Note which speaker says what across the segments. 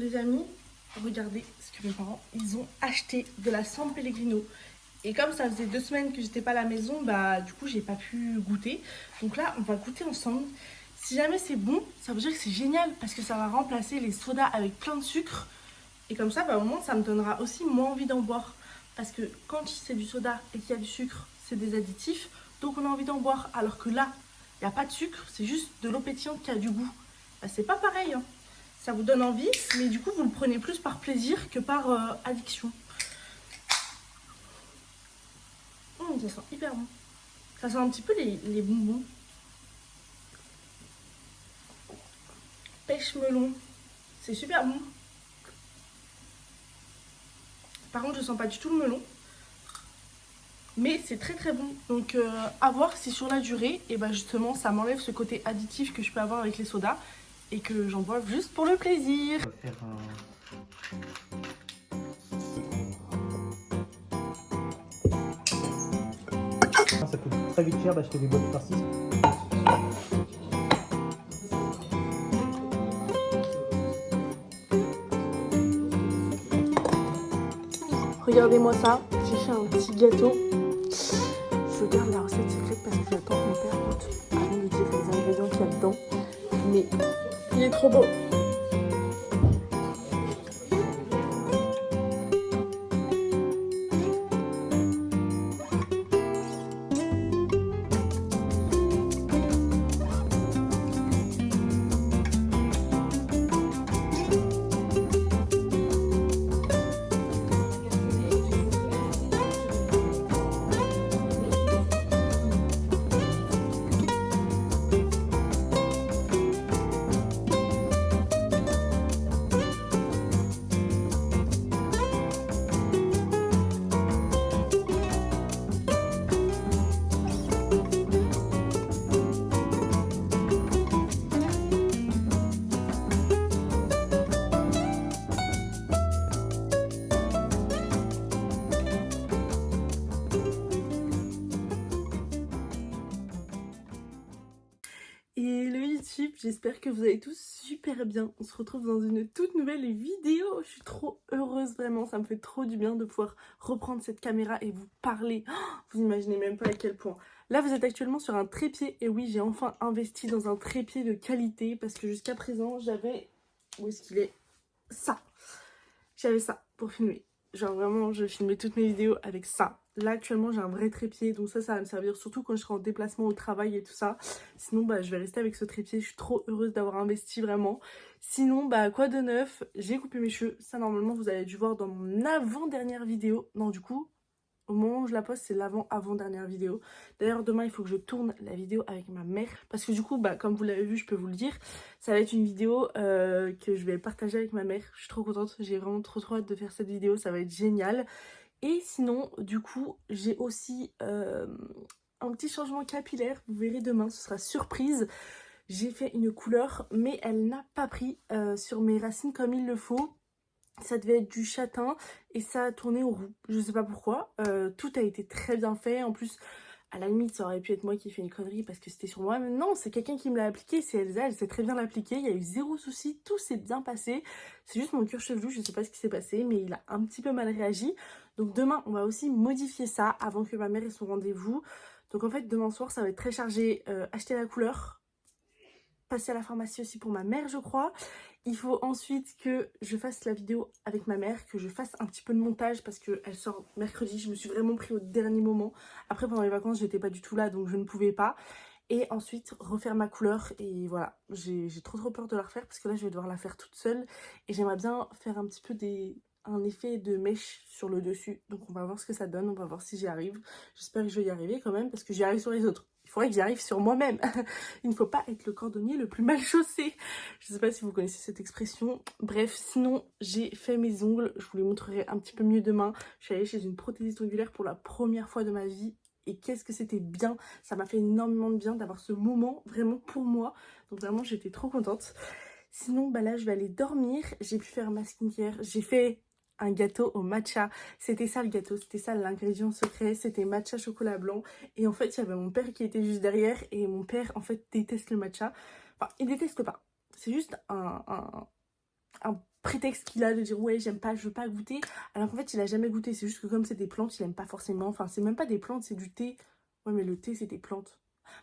Speaker 1: Les amis, regardez ce que mes parents, ils ont acheté de la San Pellegrino. Et comme ça faisait 2 semaines que j'étais pas à la maison, bah du coup j'ai pas pu goûter. Donc là, on va goûter ensemble. Si jamais c'est bon, ça veut dire que c'est génial parce que ça va remplacer les sodas avec plein de sucre. Et comme ça, bah, au moins ça me donnera aussi moins envie d'en boire. Parce que quand c'est du soda et qu'il y a du sucre, c'est des additifs. Donc on a envie d'en boire. Alors que là, il n'y a pas de sucre, c'est juste de l'eau pétillante qui a du goût. Bah, c'est pas pareil, hein. Ça vous donne envie, mais du coup vous le prenez plus par plaisir que par addiction. Ça sent hyper bon. Ça sent un petit peu les bonbons. Pêche melon. C'est super bon. Par contre, je sens pas du tout le melon. Mais c'est très très bon. Donc à voir si sur la durée, et bah justement, ça m'enlève ce côté additif que je peux avoir avec les sodas. Et que j'en bois juste pour le plaisir.
Speaker 2: On va faire ça coûte très vite cher d'acheter des boîtes par 6.
Speaker 1: Regardez-moi ça, j'ai fait un petit gâteau. Je garde la recette secrète parce que j'attends que mon père goûte avant de dire les ingrédients qu'il y a dedans. Mais il est trop beau. Et le YouTube, j'espère que vous allez tous super bien. On se retrouve dans une toute nouvelle vidéo. Je suis trop heureuse, vraiment. Ça me fait trop du bien de pouvoir reprendre cette caméra et vous parler. Oh, vous imaginez même pas à quel point. Là, vous êtes actuellement sur un trépied. Et oui, j'ai enfin investi dans un trépied de qualité parce que jusqu'à présent, j'avais... Où est-ce qu'il est? Ça. J'avais ça pour filmer. Genre vraiment, je filmais toutes mes vidéos avec ça. Là, actuellement, j'ai un vrai trépied. Donc ça va me servir surtout quand je serai en déplacement au travail et tout ça. Sinon, bah, je vais rester avec ce trépied. Je suis trop heureuse d'avoir investi, vraiment. Sinon, bah, quoi de neuf? J'ai coupé mes cheveux. Ça, normalement, vous avez dû voir dans mon avant-dernière vidéo. Non, du coup, au moment où je la poste, c'est l'avant-avant-dernière vidéo. D'ailleurs, demain, il faut que je tourne la vidéo avec ma mère. Parce que du coup, bah, comme vous l'avez vu, je peux vous le dire, ça va être une vidéo que je vais partager avec ma mère. Je suis trop contente. J'ai vraiment trop hâte de faire cette vidéo. Ça va être génial. Et sinon, du coup, j'ai aussi un petit changement capillaire. Vous verrez demain, ce sera surprise. J'ai fait une couleur, mais elle n'a pas pris sur mes racines comme il le faut. Ça devait être du châtain et ça a tourné au roux. Je sais pas pourquoi. Tout a été très bien fait. En plus, à la limite, ça aurait pu être moi qui ai fait une connerie parce que c'était sur moi. Mais non, c'est quelqu'un qui me l'a appliqué. C'est Elsa. Elle sait très bien l'appliquer. Il y a eu zéro souci. Tout s'est bien passé. C'est juste mon cuir chevelu. Je sais pas ce qui s'est passé, mais il a un petit peu mal réagi. Donc demain, on va aussi modifier ça avant que ma mère ait son rendez-vous. Donc en fait, demain soir, ça va être très chargé. Acheter la couleur. Passer à la pharmacie aussi pour ma mère, je crois. Il faut ensuite que je fasse la vidéo avec ma mère, que je fasse un petit peu de montage parce qu'elle sort mercredi. Je me suis vraiment pris au dernier moment. Après, pendant les vacances, j'étais pas du tout là, donc je ne pouvais pas. Et ensuite, refaire ma couleur. Et voilà, j'ai trop peur de la refaire parce que là, je vais devoir la faire toute seule. Et j'aimerais bien faire un petit peu un effet de mèche sur le dessus. Donc on va voir ce que ça donne, on va voir si j'y arrive. J'espère que je vais y arriver quand même parce que j'y arrive sur les autres. Il faudrait que j'y arrive sur moi-même. Il ne faut pas être le cordonnier le plus mal chaussé. Je ne sais pas si vous connaissez cette expression. Bref, sinon, j'ai fait mes ongles. Je vous les montrerai un petit peu mieux demain. Je suis allée chez une prothésiste ongulaire pour la première fois de ma vie. Et qu'est-ce que c'était bien. Ça m'a fait énormément de bien d'avoir ce moment vraiment pour moi. Donc vraiment, j'étais trop contente. Sinon, bah là, je vais aller dormir. J'ai pu faire ma skincare. J'ai fait un gâteau au matcha. C'était ça le gâteau, c'était ça l'ingrédient secret, c'était matcha chocolat blanc. Et en fait, il y avait mon père qui était juste derrière et mon père, en fait, déteste le matcha. Enfin, il déteste pas. C'est juste un prétexte qu'il a de dire ouais j'aime pas, je veux pas goûter, alors qu'en fait il a jamais goûté, c'est juste que comme c'est des plantes il aime pas forcément, enfin c'est même pas des plantes, c'est du thé. Ouais mais le thé c'est des plantes.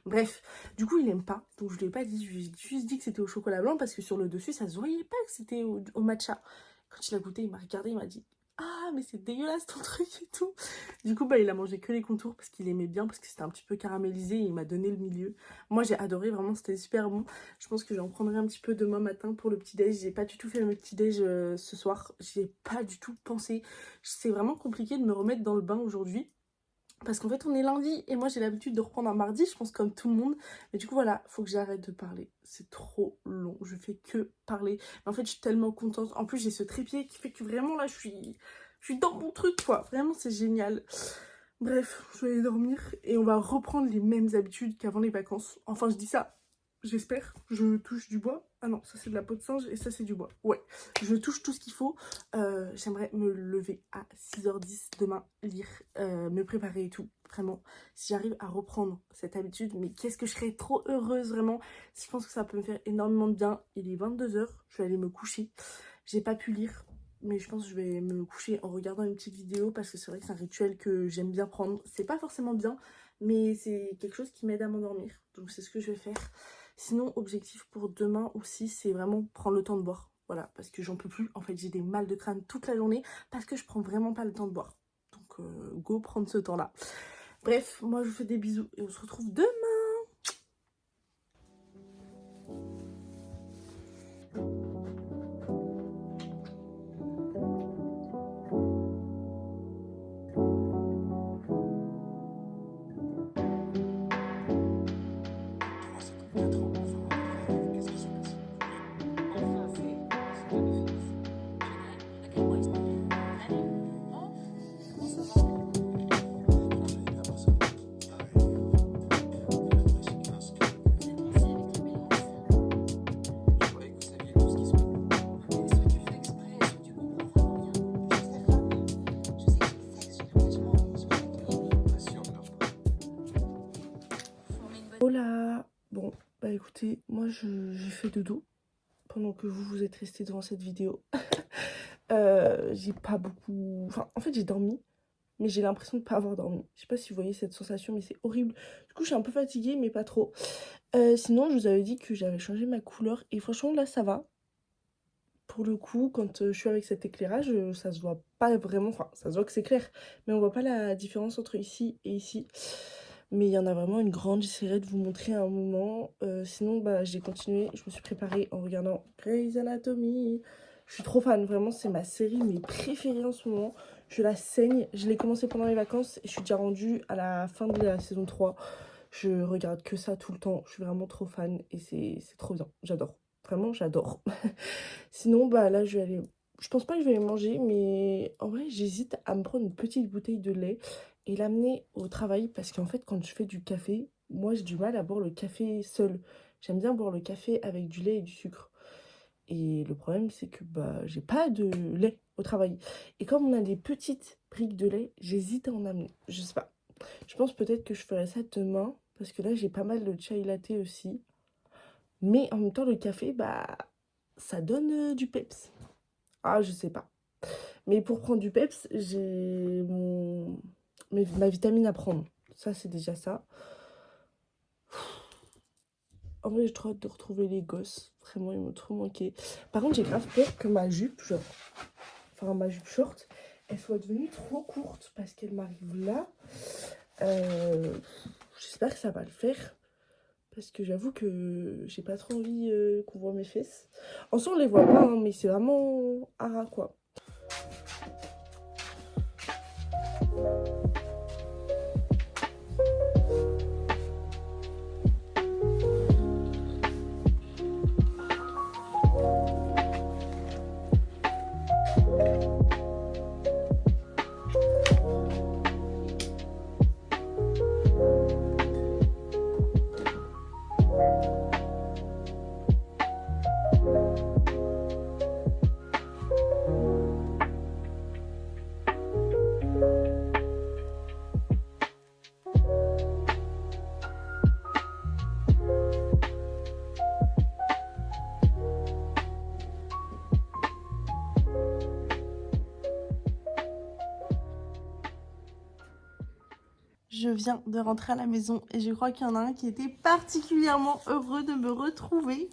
Speaker 1: Bref, du coup il aime pas, donc je lui ai pas dit, je lui ai juste dit que c'était au chocolat blanc parce que sur le dessus ça se voyait pas que c'était au matcha. Quand il a goûté il m'a regardé, il m'a dit ah mais c'est dégueulasse ton truc et tout. Du coup bah il a mangé que les contours parce qu'il aimait bien, parce que c'était un petit peu caramélisé et il m'a donné le milieu. Moi j'ai adoré, vraiment c'était super bon. Je pense que j'en prendrai un petit peu demain matin pour le petit déj. J'ai pas du tout fait le petit déj ce soir, j'y ai pas du tout pensé. C'est vraiment compliqué de me remettre dans le bain aujourd'hui. Parce qu'en fait on est lundi et moi j'ai l'habitude de reprendre un mardi, je pense comme tout le monde. Mais du coup voilà, faut que j'arrête de parler. C'est trop long, je fais que parler. Mais en fait je suis tellement contente. En plus j'ai ce trépied qui fait que vraiment là je suis dans mon truc quoi. Vraiment c'est génial. Bref, je vais aller dormir et on va reprendre les mêmes habitudes qu'avant les vacances. Enfin je dis ça, j'espère. Je touche du bois. Ah non, ça c'est de la peau de singe et ça c'est du bois. Ouais, je touche tout ce qu'il faut. J'aimerais me lever à 6h10 demain, lire, me préparer et tout. Vraiment, si j'arrive à reprendre cette habitude, mais qu'est-ce que je serais trop heureuse vraiment. Je pense que ça peut me faire énormément de bien. Il est 22h, je vais aller me coucher. J'ai pas pu lire, mais je pense que je vais me coucher en regardant une petite vidéo parce que c'est vrai que c'est un rituel que j'aime bien prendre. C'est pas forcément bien, mais c'est quelque chose qui m'aide à m'endormir. Donc c'est ce que je vais faire. Sinon, objectif pour demain aussi, c'est vraiment prendre le temps de boire. Voilà, parce que j'en peux plus. En fait, j'ai des mal de crâne toute la journée parce que je prends vraiment pas le temps de boire. Donc, go prendre ce temps-là. Bref, moi, je vous fais des bisous et on se retrouve demain. Hola. Bon, bah écoutez, moi j'ai fait dodo pendant que vous êtes restés devant cette vidéo. J'ai pas beaucoup... Enfin, en fait, j'ai dormi, mais j'ai l'impression de pas avoir dormi. Je sais pas si vous voyez cette sensation, mais c'est horrible. Du coup, je suis un peu fatiguée, mais pas trop. Sinon, je vous avais dit que j'avais changé ma couleur, et franchement, là, ça va. Pour le coup, quand je suis avec cet éclairage, ça se voit pas vraiment... Enfin, ça se voit que c'est clair, mais on voit pas la différence entre ici et ici. Mais il y en a vraiment une grande, j'essaierai de vous montrer à un moment. Sinon, bah, j'ai continué, je me suis préparée en regardant Grey's Anatomy. Je suis trop fan, vraiment, c'est ma série mes préférées en ce moment. Je la saigne, je l'ai commencé pendant les vacances et je suis déjà rendue à la fin de la saison 3. Je regarde que ça tout le temps, je suis vraiment trop fan et c'est trop bien, j'adore. Vraiment, j'adore. Sinon, bah là, je vais aller... Je pense pas que je vais aller manger, mais en vrai, j'hésite à me prendre une petite bouteille de lait et l'amener au travail parce qu'en fait, quand je fais du café, moi, j'ai du mal à boire le café seul. J'aime bien boire le café avec du lait et du sucre. Et le problème, c'est que bah, j'ai pas de lait au travail. Et comme on a des petites briques de lait, j'hésite à en amener. Je sais pas. Je pense peut-être que je ferai ça demain parce que là, j'ai pas mal de chai latte aussi. Mais en même temps, le café, bah, ça donne du peps. Ah, je sais pas. Mais pour prendre du peps, j'ai ma vitamine à prendre. Ça, c'est déjà ça. En vrai, j'ai trop hâte de retrouver les gosses. Vraiment, ils m'ont trop manqué. Par contre, j'ai grave peur que ma jupe, genre... Enfin, ma jupe short, elle soit devenue trop courte parce qu'elle m'arrive là. J'espère que ça va le faire. Parce que j'avoue que j'ai pas trop envie qu'on voit mes fesses. En soi, on les voit pas, hein, mais c'est vraiment hara, quoi. je viens de rentrer à la maison et je crois qu'il y en a un qui était particulièrement heureux de me retrouver.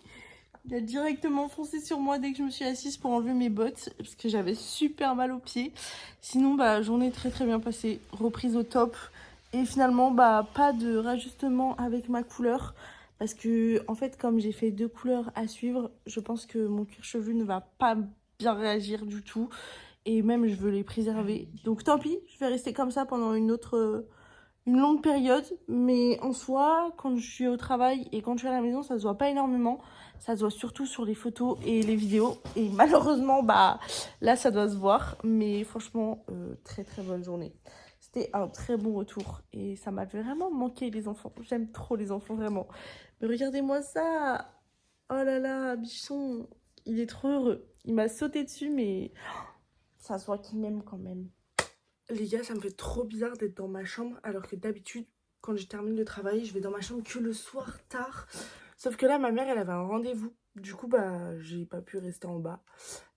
Speaker 1: Il a directement foncé sur moi dès que je me suis assise pour enlever mes bottes parce que j'avais super mal aux pieds. Sinon, journée très bien passée, reprise au top. Et finalement, pas de rajustement avec ma couleur. Parce que, en fait, comme j'ai fait 2 couleurs à suivre, je pense que mon cuir chevelu ne va pas bien réagir du tout. Et même, je veux les préserver. Donc, tant pis, je vais rester comme ça pendant une longue période. Mais en soi, quand je suis au travail et quand je suis à la maison, ça se voit pas énormément. Ça se voit surtout sur les photos et les vidéos. Et malheureusement, là, ça doit se voir. Mais franchement, très bonne journée. C'était un très bon retour et ça m'a vraiment manqué les enfants. J'aime trop les enfants, vraiment. Mais regardez-moi ça. Oh là là, Bichon, il est trop heureux. Il m'a sauté dessus, mais ça se voit qu'il m'aime quand même. Les gars, ça me fait trop bizarre d'être dans ma chambre alors que d'habitude, quand je termine le travail, je vais dans ma chambre que le soir tard. Sauf que là, ma mère, elle avait un rendez-vous. Du coup, j'ai pas pu rester en bas.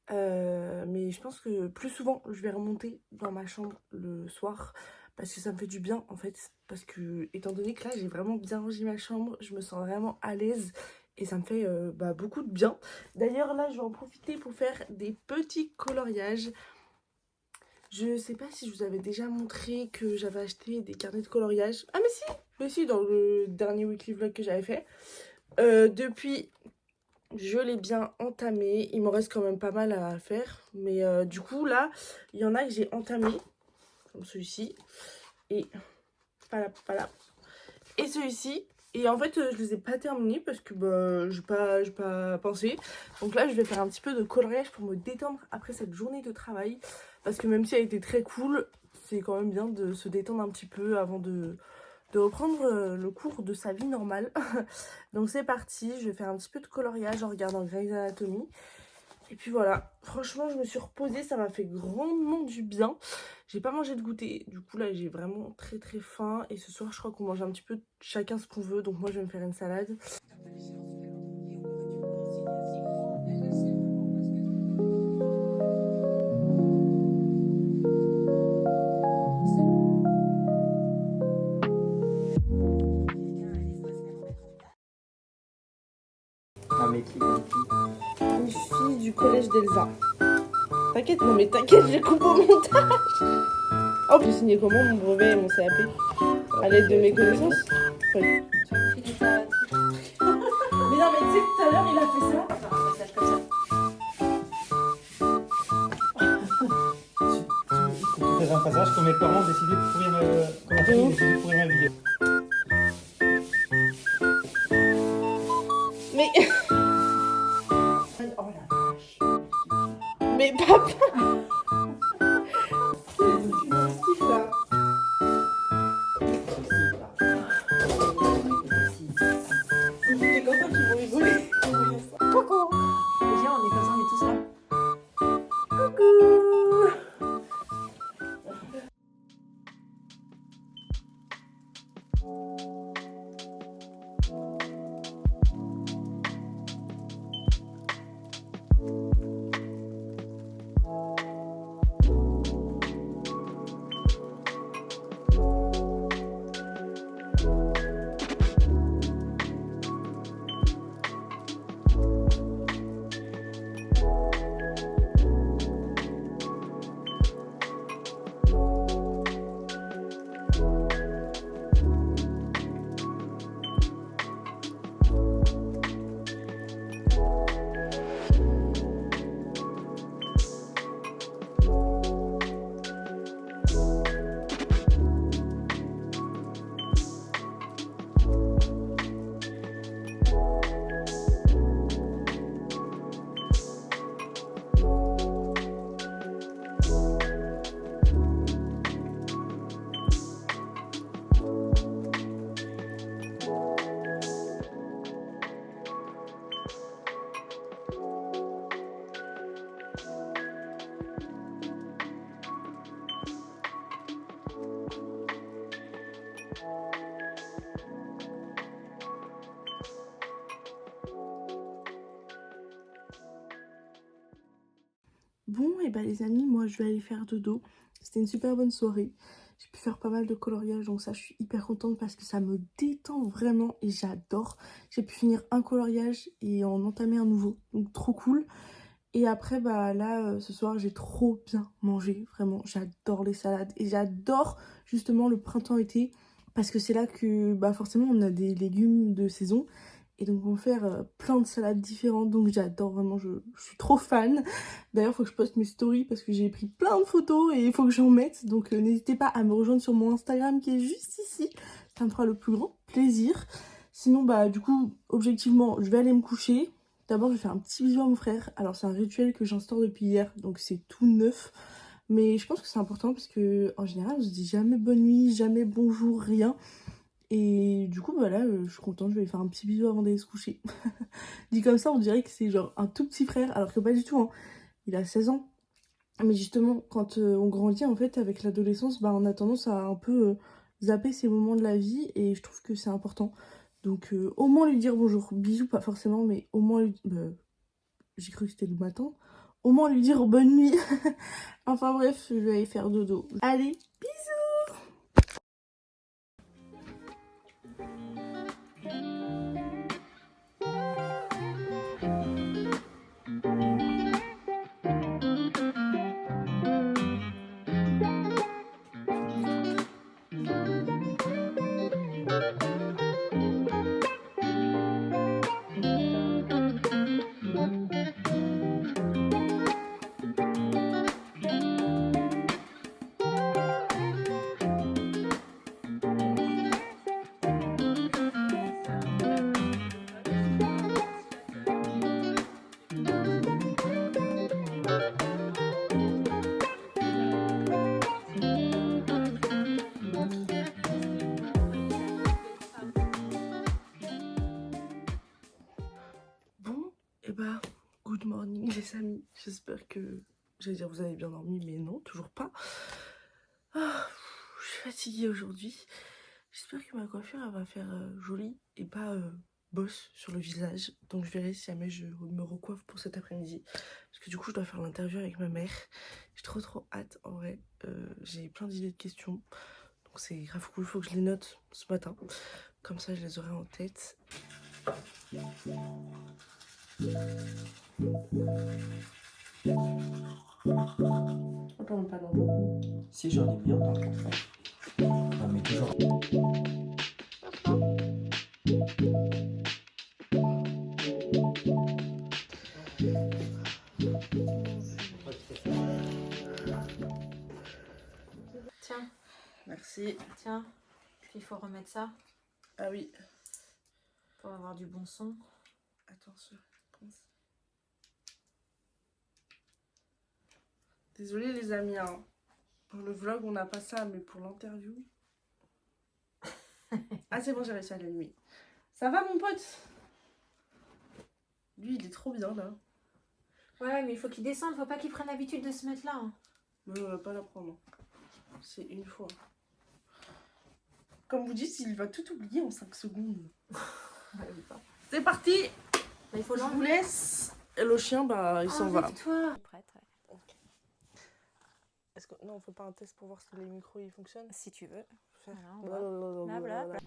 Speaker 1: Mais je pense que plus souvent je vais remonter dans ma chambre le soir parce que ça me fait du bien en fait, parce que étant donné que là j'ai vraiment bien rangé ma chambre, je me sens vraiment à l'aise et ça me fait beaucoup de bien. D'ailleurs là je vais en profiter pour faire des petits coloriages. Je sais pas si je vous avais déjà montré que j'avais acheté des carnets de coloriage. Ah mais si, dans le dernier weekly vlog que j'avais fait. Depuis je l'ai bien entamé. Il me reste quand même pas mal à faire. Mais du coup, là, il y en a que j'ai entamé. Comme celui-ci. Et voilà. Et celui-ci. Et en fait, je les ai pas terminés parce que j'ai pas pensé. Donc là, je vais faire un petit peu de coloriage pour me détendre après cette journée de travail. Parce que même si elle était très cool, c'est quand même bien de se détendre un petit peu avant de reprendre le cours de sa vie normale. Donc c'est parti, je vais faire un petit peu de coloriage en regardant Grey's Anatomy. Et puis voilà, franchement je me suis reposée, ça m'a fait grandement du bien. J'ai pas mangé de goûter, du coup là j'ai vraiment très faim. Et ce soir je crois qu'on mange un petit peu chacun ce qu'on veut, donc moi je vais me faire une salade.
Speaker 2: Un mec qui
Speaker 1: Une fille du collège d'Elsa. T'inquiète, non mais t'inquiète, je coupe au montage. Oh, j'ai signé comment mon brevet et mon CAP? À l'aide de mes connaissances? Oui. Mais non, mais tu sais que tout à l'heure il a fait ça.
Speaker 2: faut que tu fasses un passage quand mes parents ont décidé de pourrir quand ma fille a décidé de pourrir ma vidéo.
Speaker 1: Mais. Oh la vache. Mais papa! Qu'est-ce qu'il là? T'es content qu'ils vont rigoler? Coucou!
Speaker 3: Déjà, on est comme ça, on est tous là.
Speaker 1: Coucou! Bon, et les amis, moi je vais aller faire dodo. C'était une super bonne soirée. J'ai pu faire pas mal de coloriage, donc ça je suis hyper contente parce que ça me détend vraiment et j'adore. J'ai pu finir un coloriage et en entamer un nouveau, donc trop cool. Et après bah là ce soir j'ai trop bien mangé, vraiment j'adore les salades et j'adore justement le printemps-été parce que c'est là que bah forcément on a des légumes de saison et donc on va faire plein de salades différentes, donc j'adore vraiment, je suis trop fan. D'ailleurs il faut que je poste mes stories parce que j'ai pris plein de photos et il faut que j'en mette, donc n'hésitez pas à me rejoindre sur mon Instagram qui est juste ici, ça me fera le plus grand plaisir. Sinon bah du coup objectivement je vais aller me coucher. D'abord, je vais faire un petit bisou à mon frère. Alors, c'est un rituel que j'instaure depuis hier, donc c'est tout neuf. Mais je pense que c'est important parce que en général, on se dit jamais bonne nuit, jamais bonjour, rien. Et du coup, voilà, je suis contente, je vais lui faire un petit bisou avant d'aller se coucher. Dit comme ça, on dirait que c'est genre un tout petit frère, alors que pas du tout, hein. Il a 16 ans. Mais justement, quand on grandit, en fait, avec l'adolescence, bah, on a tendance à un peu zapper ces moments de la vie et je trouve que c'est important. Donc au moins lui dire bonjour, bisous pas forcément, mais au moins lui... j'ai cru que c'était le matin. Au moins lui dire bonne nuit. Enfin bref, je vais aller faire dodo. Allez, bisous. Bon, et bah, good morning les amis. J'espère que, j'allais dire vous avez bien dormi, mais non, toujours pas. Ah, je suis fatiguée aujourd'hui. J'espère que ma coiffure elle va faire jolie et pas bosse sur le visage. Donc je verrai si jamais je me recoiffe pour cet après-midi. Parce que du coup je dois faire l'interview avec ma mère. J'ai trop hâte en vrai. J'ai plein d'idées de questions. Donc c'est grave cool, il faut que je les note ce matin. Comme ça je les aurai en tête. Attends, pas dans beaucoup.
Speaker 2: Si j'en ai mis en temps. Non mais toujours.
Speaker 3: Tiens,
Speaker 1: Merci.
Speaker 3: tiens, il faut remettre ça
Speaker 1: Ah oui.
Speaker 3: pour avoir du bon son.
Speaker 1: Attention. Désolée les amis, hein. Pour le vlog on n'a pas ça, mais pour l'interview... Ah c'est bon, j'ai réussi à l'allumer. Ça va mon pote? Lui il est trop bien là.
Speaker 3: Ouais, mais il faut qu'il descende, faut pas qu'il prenne l'habitude de se mettre là. Hein.
Speaker 1: Mais on va pas la prendre. C'est une fois. Comme vous dites, il va tout oublier en 5 secondes.
Speaker 3: Ouais, ou pas.
Speaker 1: C'est parti.
Speaker 3: Bah, il faut
Speaker 1: Je vous
Speaker 3: l'enlever.
Speaker 1: laisse. Et le chien, bah il s'en va.
Speaker 3: Toi. Prête, ouais.
Speaker 1: Est-ce que... Non, on fait pas un test pour voir si les micros ils fonctionnent?
Speaker 3: Si tu veux.
Speaker 1: Faire...
Speaker 3: Voilà, on va. Blablabla.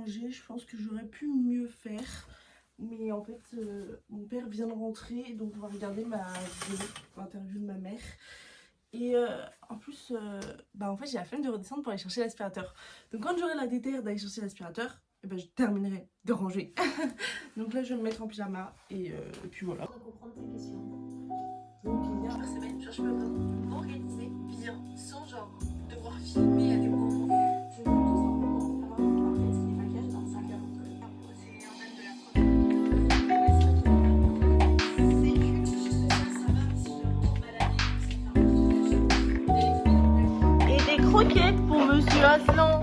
Speaker 1: ranger. Je pense que j'aurais pu mieux faire. Mais en fait, mon père vient de rentrer, donc on va regarder l'interview de ma mère. Et en plus, en fait, j'ai la flemme de redescendre pour aller chercher l'aspirateur. Donc quand j'aurai la déterre d'aller chercher l'aspirateur, je terminerai de ranger. Donc là, je vais me mettre en pyjama et puis voilà.
Speaker 3: Pour comprendre tes questions.
Speaker 1: Donc hier semaine, je peux vraiment m'organiser bien, sans genre devoir filmer à des moments.
Speaker 3: Je veux tout simplement avoir un petit maquillage dans 5 heures.
Speaker 1: C'est en même de la première. C'est juste ça va. Si je me et des croquettes pour Monsieur Aslan.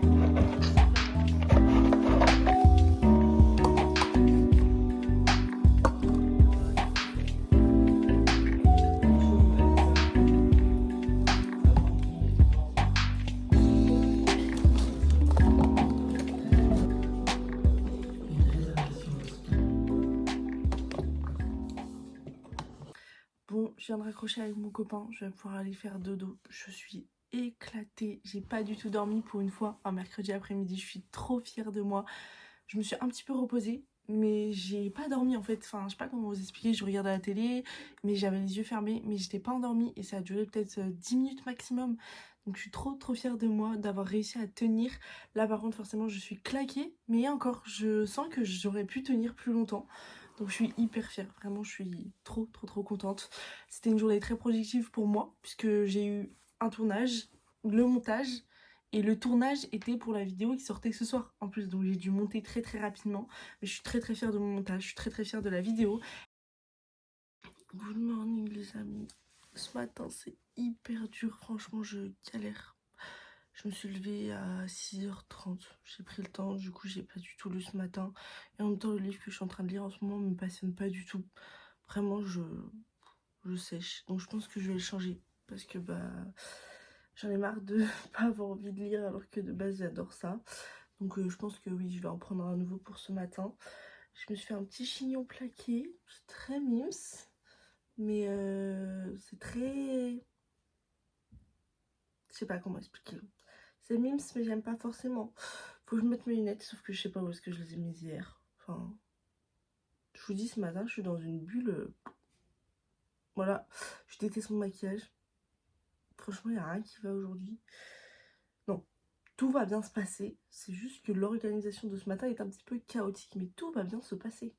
Speaker 1: Bon, je viens de raccrocher avec mon copain, je vais pouvoir aller faire dodo. Je suis éclatée, j'ai pas du tout dormi pour une fois un mercredi après-midi, je suis trop fière de moi. Je me suis un petit peu reposée, mais j'ai pas dormi en fait, enfin je sais pas comment vous expliquer, je regardais la télé, mais j'avais les yeux fermés, mais j'étais pas endormie et ça a duré peut-être 10 minutes maximum. Donc je suis trop fière de moi d'avoir réussi à tenir. Là par contre forcément je suis claquée, mais encore je sens que j'aurais pu tenir plus longtemps. Donc je suis hyper fière, vraiment je suis trop contente. C'était une journée très productive pour moi puisque j'ai eu un tournage, le montage et le tournage était pour la vidéo qui sortait ce soir en plus. Donc j'ai dû monter très rapidement, mais je suis très fière de mon montage, je suis très fière de la vidéo. Good morning les amis, ce matin c'est hyper dur, franchement je galère. Je me suis levée à 6h30, j'ai pris le temps, du coup j'ai pas du tout lu ce matin. Et en même temps le livre que je suis en train de lire en ce moment me passionne pas du tout. Vraiment je sèche, donc je pense que je vais le changer. Parce que j'en ai marre de pas avoir envie de lire alors que de base j'adore ça. Donc je pense que oui je vais en prendre un nouveau pour ce matin. Je me suis fait un petit chignon plaqué, c'est très mimes. Mais c'est très... Je sais pas comment expliquer. C'est mimes mais j'aime pas forcément. Faut que je mette mes lunettes, sauf que je sais pas où est-ce que je les ai mises hier. Enfin, je vous dis ce matin, je suis dans une bulle. Voilà, je déteste mon maquillage. Franchement, il n'y a rien qui va aujourd'hui. Non, tout va bien se passer. C'est juste que l'organisation de ce matin est un petit peu chaotique, mais tout va bien se passer.